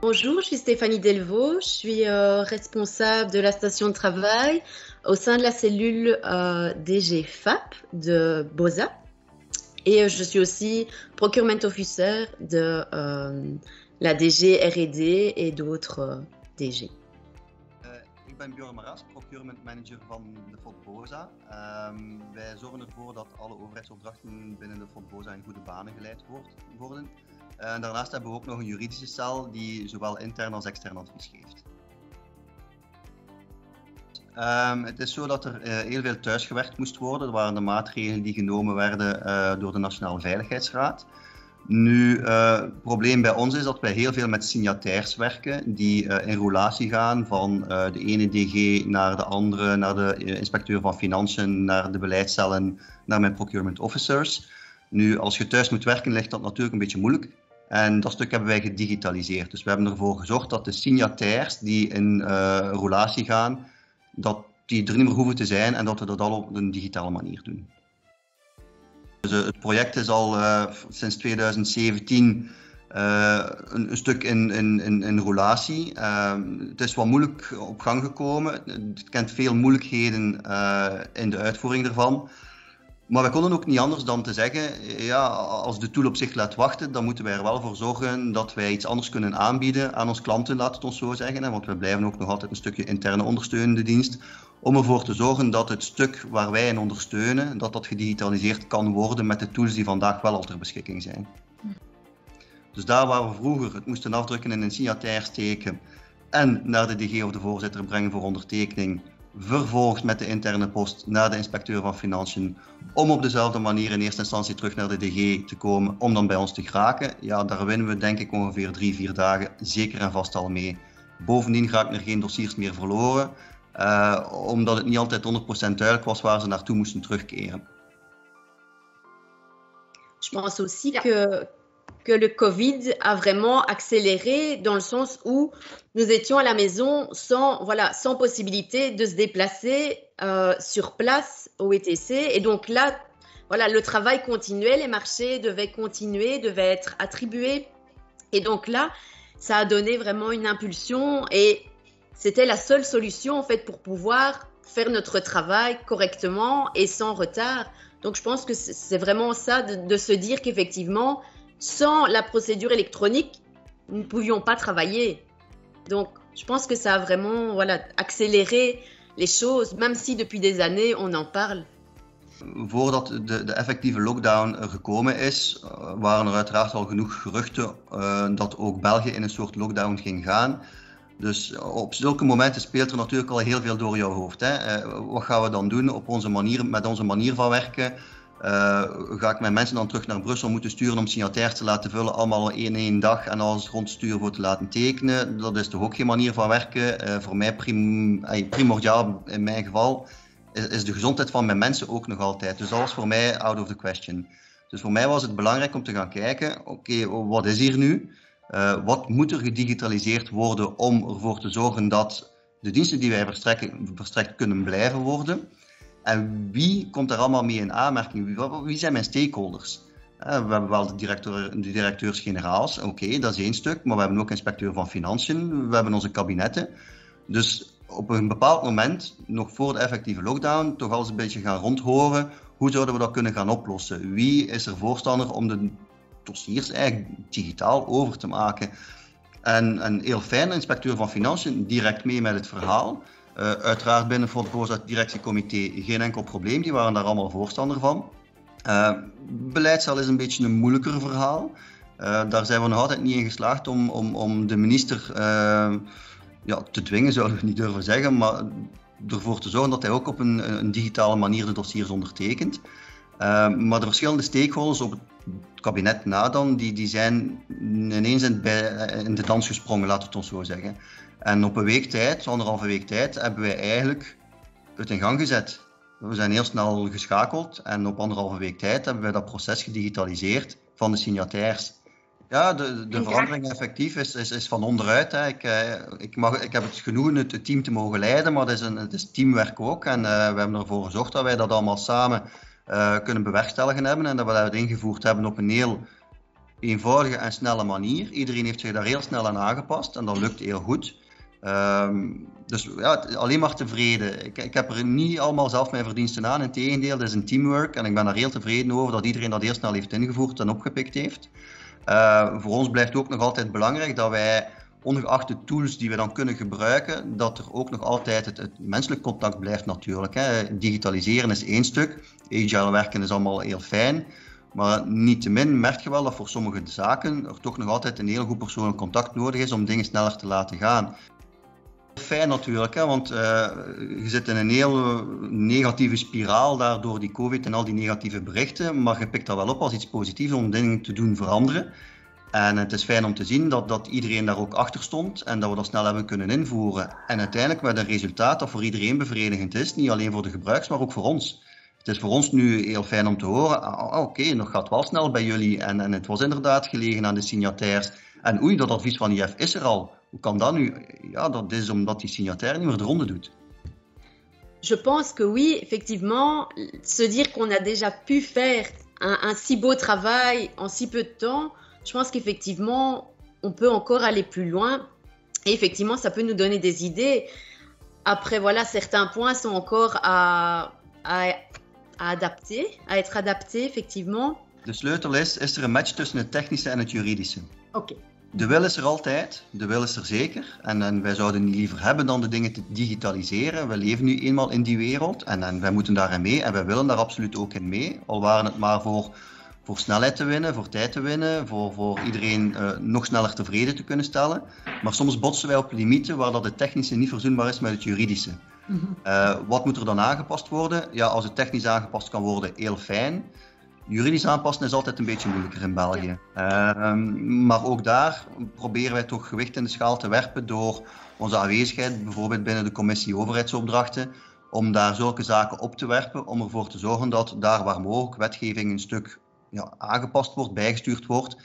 Bonjour, je suis Stéphanie Delvaux, je suis responsable de la station de travail au sein de la cellule DG FAP de BOSA et je suis aussi Procurement Officer de la DG R&D et d'autres DG. Ik ben Björn Maras, Procurement Manager van de FOD BOSA. Wij zorgen ervoor dat alle overheidsopdrachten binnen de FOD BOSA in goede banen geleid worden. Daarnaast hebben we ook nog een juridische cel die zowel intern als extern advies geeft. Het is zo dat er heel veel thuisgewerkt moest worden. Dat waren de maatregelen die genomen werden door de Nationale Veiligheidsraad. Nu, het probleem bij ons is dat wij heel veel met signatairs werken die in roulatie gaan van de ene DG naar de andere, naar de inspecteur van Financiën, naar de beleidscellen, naar mijn procurement officers. Nu, als je thuis moet werken, ligt dat natuurlijk een beetje moeilijk. En dat stuk hebben wij gedigitaliseerd. Dus we hebben ervoor gezorgd dat de signatairs die in roulatie gaan, dat die er niet meer hoeven te zijn en dat we dat al op een digitale manier doen. Dus, het project is al sinds 2017 een stuk in roulatie. Het is wat moeilijk op gang gekomen. Het kent veel moeilijkheden in de uitvoering ervan. Maar we konden ook niet anders dan te zeggen, ja, als de tool op zich laat wachten, dan moeten wij er wel voor zorgen dat wij iets anders kunnen aanbieden aan onze klanten, laat het ons zo zeggen. Want we blijven ook nog altijd een stukje interne ondersteunende dienst. Om ervoor te zorgen dat het stuk waar wij in ondersteunen, dat gedigitaliseerd kan worden met de tools die vandaag wel al ter beschikking zijn. Dus daar waar we vroeger het moesten afdrukken in een signatair steken en naar de DG of de voorzitter brengen voor ondertekening, vervolgens met de interne post naar de inspecteur van Financiën, om op dezelfde manier in eerste instantie terug naar de DG te komen, om dan bij ons te geraken. Ja, daar winnen we denk ik ongeveer 3-4 dagen zeker en vast al mee. Bovendien raken er geen dossiers meer verloren, omdat het niet altijd 100% duidelijk was waar ze naartoe moesten terugkeren. Je pense aussi que le Covid a vraiment accéléré dans le sens où nous étions à la maison sans possibilité de se déplacer sur place au ETC. Et donc là, voilà, le travail continuait, les marchés devaient continuer, devaient être attribués. Et donc là, ça a donné vraiment une impulsion et c'était la seule solution en fait pour pouvoir faire notre travail correctement et sans retard. Donc je pense que c'est vraiment ça de se dire qu'effectivement, sans la procédure électronique, nous ne pouvions pas travailler. Donc, je pense que ça a vraiment accéléré les choses, même si depuis des années on en parle. Voordat de effectieve lockdown er gekomen is, waren er uiteraard al genoeg geruchten dat ook België in een soort lockdown ging gaan. Dus op zulke momenten speelt er natuurlijk al heel veel door jouw hoofd. Hè? Wat gaan we dan doen op onze manier, met onze manier van werken? Ga ik mijn mensen dan terug naar Brussel moeten sturen om signatairs te laten vullen, allemaal in één dag en alles rondsturen voor te laten tekenen? Dat is toch ook geen manier van werken. Voor mij primordiaal in mijn geval is de gezondheid van mijn mensen ook nog altijd. Dus dat was voor mij out of the question. Dus voor mij was het belangrijk om te gaan kijken, oké, wat is hier nu? Wat moet er gedigitaliseerd worden om ervoor te zorgen dat de diensten die wij verstrekt kunnen blijven worden? En wie komt daar allemaal mee in aanmerking? Wie zijn mijn stakeholders? We hebben wel de directeurs-generaals, oké, dat is één stuk, maar we hebben ook inspecteur van Financiën, we hebben onze kabinetten. Dus op een bepaald moment, nog voor de effectieve lockdown, toch al eens een beetje gaan rondhoren, hoe zouden we dat kunnen gaan oplossen? Wie is er voorstander om de dossiers eigenlijk digitaal over te maken? En heel fijn, de inspecteur van Financiën direct mee met het verhaal. Uiteraard binnen voor het BOSA-directiecomité geen enkel probleem, die waren daar allemaal voorstander van. Beleidscel is een beetje een moeilijker verhaal. Daar zijn we nog altijd niet in geslaagd om de minister te dwingen, zouden we niet durven zeggen, maar ervoor te zorgen dat hij ook op een digitale manier de dossiers ondertekent. Maar de verschillende stakeholders op het kabinet na dan, die zijn ineens in de dans gesprongen, laten we het ons zo zeggen. En op een week tijd, 1,5 week tijd, hebben wij eigenlijk het in gang gezet. We zijn heel snel geschakeld en op 1,5 week tijd hebben wij dat proces gedigitaliseerd van de signatairs. Ja, de verandering effectief is van onderuit. Hè. Ik heb het genoegen het team te mogen leiden, maar het is teamwerk ook. En we hebben ervoor gezorgd dat wij dat allemaal samen kunnen bewerkstelligen hebben en dat we dat ingevoerd hebben op een heel eenvoudige en snelle manier. Iedereen heeft zich daar heel snel aan aangepast en dat lukt heel goed. Dus ja, alleen maar tevreden. Ik heb er niet allemaal zelf mijn verdiensten aan. Integendeel, het is een teamwork en ik ben er heel tevreden over dat iedereen dat heel snel heeft ingevoerd en opgepikt heeft. Voor ons blijft ook nog altijd belangrijk dat wij, ongeacht de tools die we dan kunnen gebruiken, dat er ook nog altijd het menselijk contact blijft natuurlijk. Hè. Digitaliseren is één stuk, agile werken is allemaal heel fijn, maar niettemin merk je wel dat voor sommige zaken er toch nog altijd een heel goed persoonlijk contact nodig is om dingen sneller te laten gaan. Fijn natuurlijk, hè, want je zit in een heel negatieve spiraal daardoor die COVID en al die negatieve berichten, maar je pikt dat wel op als iets positiefs om dingen te doen veranderen. En het is fijn om te zien dat iedereen daar ook achter stond en dat we dat snel hebben kunnen invoeren. En uiteindelijk met een resultaat dat voor iedereen bevredigend is, niet alleen voor de gebruikers, maar ook voor ons. Het is voor ons nu heel fijn om te horen, oké, nog gaat wel snel bij jullie en het was inderdaad gelegen aan de signataires. En oei, dat advies van IF is er al. Hoe kan dat nu? Ja, dat is omdat die signataire niet meer de ronde doet. Je pense que oui, effectivement, se dire qu'on a déjà pu faire un si beau travail en si peu de temps, je pense qu'effectivement, on peut encore aller plus loin. Et effectivement, ça peut nous donner des idées. Après, voilà, certains points sont encore à adapter, à être adaptés, effectivement. De sleutel is er een match tussen het technische en het juridische. Oké. De wil is er altijd, de wil is er zeker. En wij zouden niet liever hebben dan de dingen te digitaliseren. We leven nu eenmaal in die wereld en wij moeten daarin mee en wij willen daar absoluut ook in mee. Al waren het maar voor snelheid te winnen, voor tijd te winnen, voor iedereen nog sneller tevreden te kunnen stellen. Maar soms botsen wij op limieten waar dat het technische niet verzoenbaar is met het juridische. Wat moet er dan aangepast worden? Ja, als het technisch aangepast kan worden, heel fijn. Juridisch aanpassen is altijd een beetje moeilijker in België. Maar ook daar proberen wij toch gewicht in de schaal te werpen door onze aanwezigheid, bijvoorbeeld binnen de commissie overheidsopdrachten, om daar zulke zaken op te werpen, om ervoor te zorgen dat daar waar mogelijk wetgeving een stuk aangepast wordt, bijgestuurd wordt,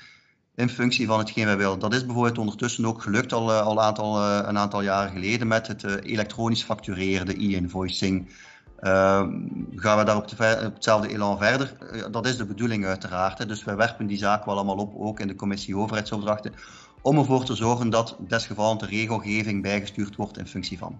in functie van hetgeen wij willen. Dat is bijvoorbeeld ondertussen ook gelukt een aantal jaren geleden met het elektronisch factureren, de e-invoicing. Gaan we daar op hetzelfde elan verder? Dat is de bedoeling uiteraard. Hè. Dus wij werpen die zaak wel allemaal op, ook in de commissie overheidsopdrachten, om ervoor te zorgen dat desgevallen de regelgeving bijgestuurd wordt in functie van.